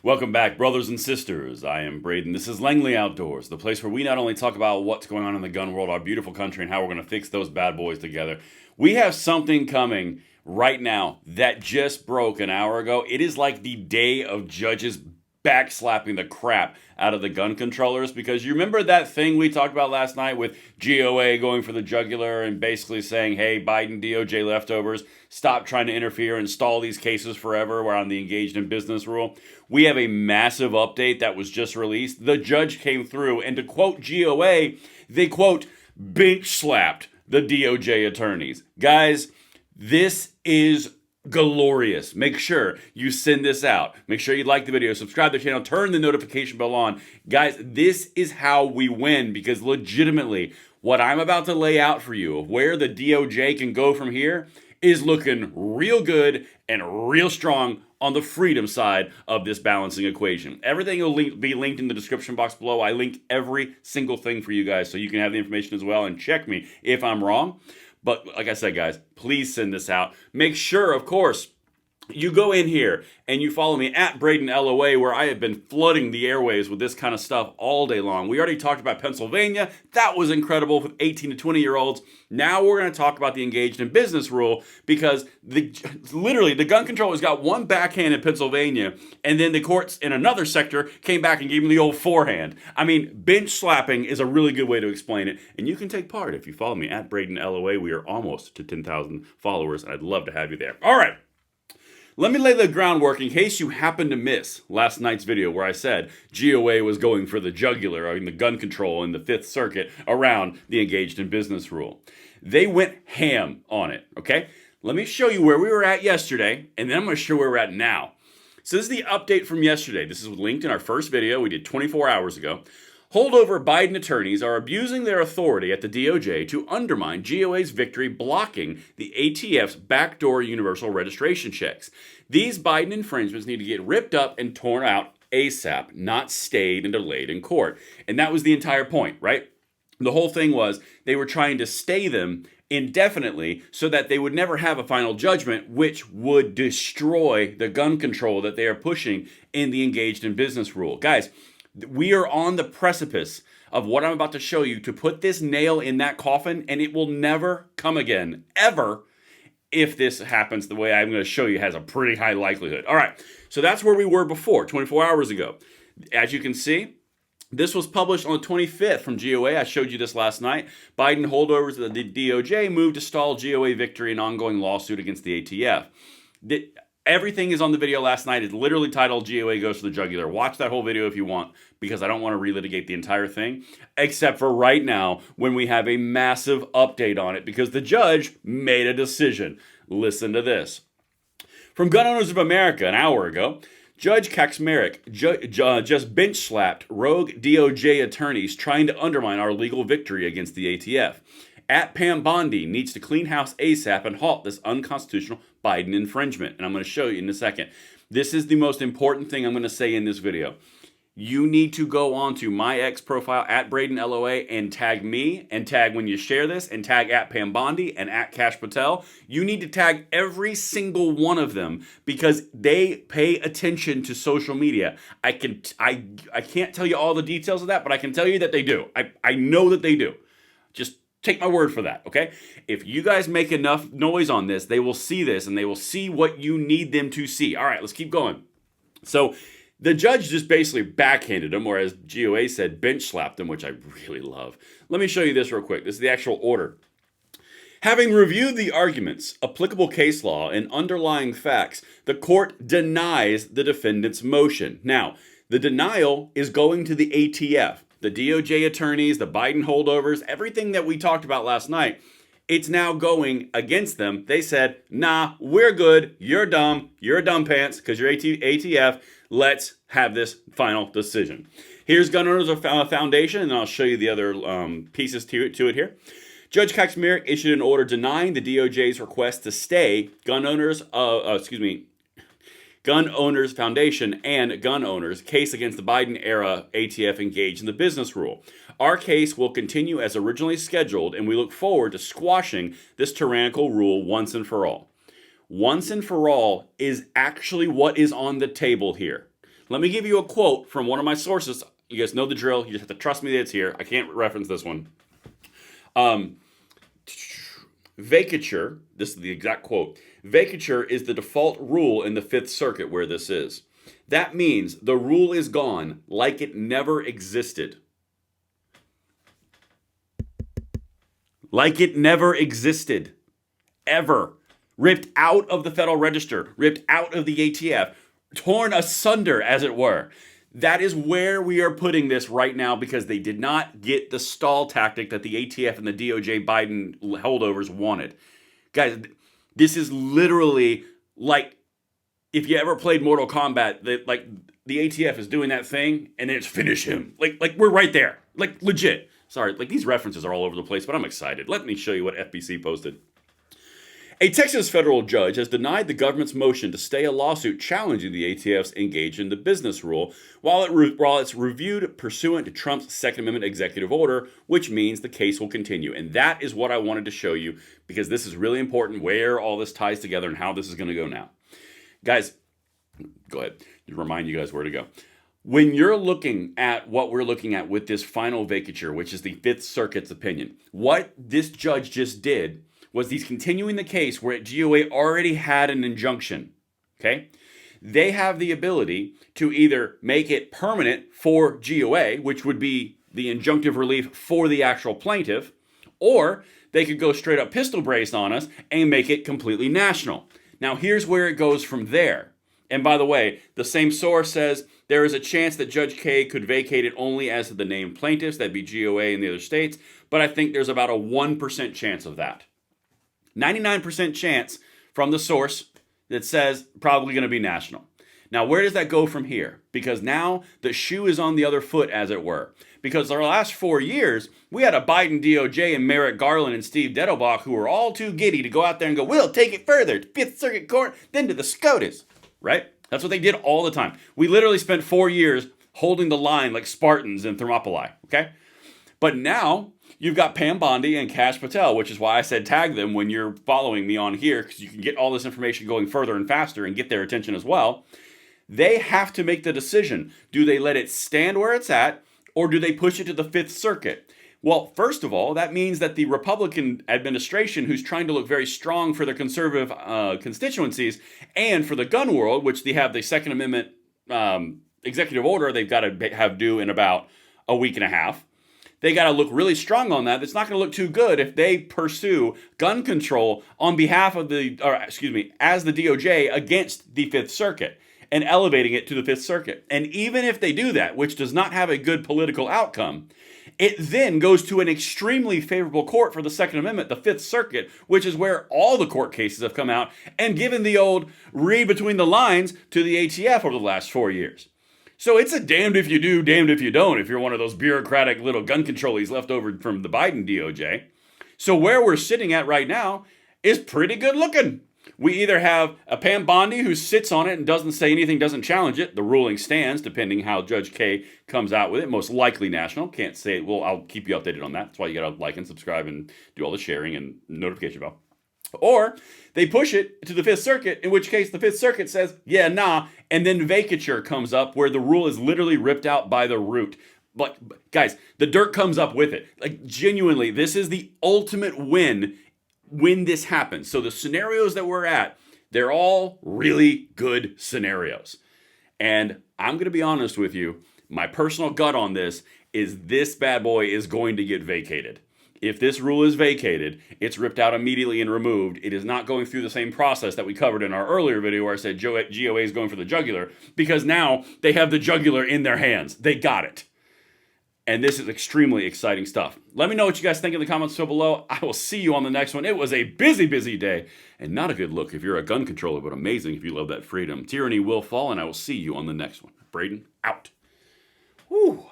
Welcome back, brothers and sisters. I am Braden. This is Langley Outdoors, the place where we not only talk about what's going on in the gun world, our beautiful country, and how we're going to fix those bad boys together. We have something coming right now that just broke an hour ago. It is like the day of judges backslapping the crap out of the gun controllers, because you remember that thing we talked about last night with GOA going for the jugular and basically saying, hey, Biden DOJ leftovers, stop trying to interfere and stall these cases forever. We're on the engaged in business rule. We have a massive update that was just released. The judge came through, and to quote GOA, they quote, bench slapped the DOJ attorneys. Guys, this is glorious. Make sure you send this out. Make sure you like the video, subscribe to the channel, turn the notification bell on. Guys, this is how we win, because legitimately, what I'm about to lay out for you of where the DOJ can go from here is looking real good and real strong on the freedom side of this balancing equation. Everything will be linked in the description box below. I link every single thing for you guys so you can have the information as well and check me if I'm wrong. But like I said, guys, please send this out. Make sure, of course, you go in here and you follow me at Braden LOA, where I have been flooding the airwaves with this kind of stuff all day long. We already talked about Pennsylvania. That was incredible with 18 to 20-year-olds. Now we're going to talk about the engaged in business rule, because literally the gun controllers got one backhand in Pennsylvania, and then the courts in another sector came back and gave them the old forehand. I mean, bench slapping is a really good way to explain it, and you can take part if you follow me at Braden LOA. We are almost to 10,000 followers, and I'd love to have you there. All right. Let me lay the groundwork in case you happened to miss last night's video where I said GOA was going for the jugular in the gun control in the Fifth Circuit around the engaged in business rule. They went ham on it, okay? Let me show you where we were at yesterday, and then I'm going to show where we're at now. So this is the update from yesterday. This is linked in our first video we did 24 hours ago. Holdover Biden attorneys are abusing their authority at the DOJ to undermine GOA's victory, blocking the ATF's backdoor universal registration checks. These Biden infringements need to get ripped up and torn out ASAP, not stayed and delayed in court. And that was the entire point, right? The whole thing was they were trying to stay them indefinitely so that they would never have a final judgment, which would destroy the gun control that they are pushing in the engaged in business rule. Guys, we are on the precipice of what I'm about to show you to put this nail in that coffin, and it will never come again, ever, if this happens the way I'm going to show you. Has a pretty high likelihood. All right, so that's where we were before, 24 hours ago. As you can see, this was published on the 25th from GOA. I showed you this last night. Biden holdovers of the DOJ moved to stall GOA victory in ongoing lawsuit against the ATF. Everything is on the video last night. It's literally titled GOA Goes to the Jugular. Watch that whole video if you want, because I don't want to relitigate the entire thing, except for right now when we have a massive update on it, because the judge made a decision. Listen to this. From Gun Owners of America an hour ago, Judge Kaczmarek just bench slapped rogue DOJ attorneys trying to undermine our legal victory against the ATF. At Pam Bondi needs to clean house ASAP and halt this unconstitutional Biden infringement. And I'm going to show you in a second. This is the most important thing I'm going to say in this video. You need to go on to my X profile at Braden LOA and tag me, and tag when you share this, and tag at Pam Bondi and at Cash Patel. You need to tag every single one of them, because they pay attention to social media. I can't tell you all the details of that, but I can tell you that they do. I know that they do. Just take my word for that, okay? If you guys make enough noise on this, they will see this, and they will see what you need them to see. All right, let's keep going. So the judge just basically backhanded him, or as GOA said, bench slapped him, which I really love. Let me show you this real quick. This is the actual order. Having reviewed the arguments, applicable case law, and underlying facts, the court denies the defendant's motion. Now, the denial is going to the ATF. The DOJ attorneys, the Biden holdovers, everything that we talked about last night, it's now going against them. They said, nah, we're good. You're dumb. You're a dumb pants because you're ATF. Let's have this final decision. Here's Gun Owners Foundation, and I'll show you the other pieces to it here. Judge Kaczmarek issued an order denying the DOJ's request to stay Gun Owners Foundation and gun owners' case against the Biden-era ATF engaged in the business rule. Our case will continue as originally scheduled, and we look forward to squashing this tyrannical rule once and for all. Once and for all is actually what is on the table here. Let me give you a quote from one of my sources. You guys know the drill. You just have to trust me that it's here. I can't reference this one. Vacature, this is the exact quote. Vacature is the default rule in the Fifth Circuit where this is. That means the rule is gone like it never existed. Like it never existed. Ever. Ripped out of the Federal Register. Ripped out of the ATF. Torn asunder, as it were. That is where we are putting this right now because they did not get the stall tactic that the ATF and the DOJ Biden holdovers wanted. Guys, this is literally like if you ever played Mortal Kombat, the ATF is doing that thing and then it's finish him. Like we're right there. Like legit. Sorry, like these references are all over the place, but I'm excited. Let me show you what FBC posted. A Texas federal judge has denied the government's motion to stay a lawsuit challenging the ATF's engage in the business rule while it's reviewed pursuant to Trump's Second Amendment executive order, which means the case will continue. And that is what I wanted to show you because this is really important where all this ties together and how this is going to go now. Guys, go ahead. Remind you guys where to go. When you're looking at what we're looking at with this final vacature, which is the Fifth Circuit's opinion, what this judge just did was he's continuing the case where GOA already had an injunction, okay? They have the ability to either make it permanent for GOA, which would be the injunctive relief for the actual plaintiff, or they could go straight up pistol brace on us and make it completely national. Now, here's where it goes from there. And by the way, the same source says there is a chance that Judge K could vacate it only as to the named plaintiffs, that'd be GOA and the other states, but I think there's about a 1% chance of that. 99% chance from the source that says probably going to be national. Now, where does that go from here? Because now the shoe is on the other foot, as it were. Because our last 4 years, we had a Biden DOJ and Merrick Garland and Steve Dettelbach who were all too giddy to go out there and go, we'll take it further to Fifth Circuit Court, then to the SCOTUS, right? That's what they did all the time. We literally spent 4 years holding the line like Spartans in Thermopylae, okay? But now you've got Pam Bondi and Kash Patel, which is why I said tag them when you're following me on here, because you can get all this information going further and faster and get their attention as well. They have to make the decision. Do they let it stand where it's at, or do they push it to the Fifth Circuit? Well, first of all, that means that the Republican administration, who's trying to look very strong for their conservative constituencies and for the gun world, which they have the Second Amendment executive order they've got to have due in about a week and a half. They got to look really strong on that. It's not going to look too good if they pursue gun control on behalf of as the DOJ against the Fifth Circuit and elevating it to the Fifth Circuit. And even if they do that, which does not have a good political outcome, it then goes to an extremely favorable court for the Second Amendment, the Fifth Circuit, which is where all the court cases have come out and given the old read between the lines to the ATF over the last 4 years. So it's a damned if you do, damned if you don't, if you're one of those bureaucratic little gun controllees left over from the Biden DOJ. So where we're sitting at right now is pretty good looking. We either have a Pam Bondi who sits on it and doesn't say anything, doesn't challenge it. The ruling stands, depending how Judge K comes out with it. Most likely national. Can't say it. Well, I'll keep you updated on that. That's why you got to like and subscribe and do all the sharing and notification bell. Or they push it to the Fifth Circuit, in which case the Fifth Circuit says, yeah, nah, and then vacature comes up where the rule is literally ripped out by the root. But guys, the dirt comes up with it. Like genuinely, this is the ultimate win when this happens. So the scenarios that we're at, they're all really good scenarios. And I'm going to be honest with you, my personal gut on this is this bad boy is going to get vacated. If this rule is vacated, it's ripped out immediately and removed. It is not going through the same process that we covered in our earlier video where I said GOA is going for the jugular, because now they have the jugular in their hands. They got it. And this is extremely exciting stuff. Let me know what you guys think in the comments below. I will see you on the next one. It was a busy, busy day and not a good look if you're a gun controller, but amazing if you love that freedom. Tyranny will fall, and I will see you on the next one. Braden, out. Whew.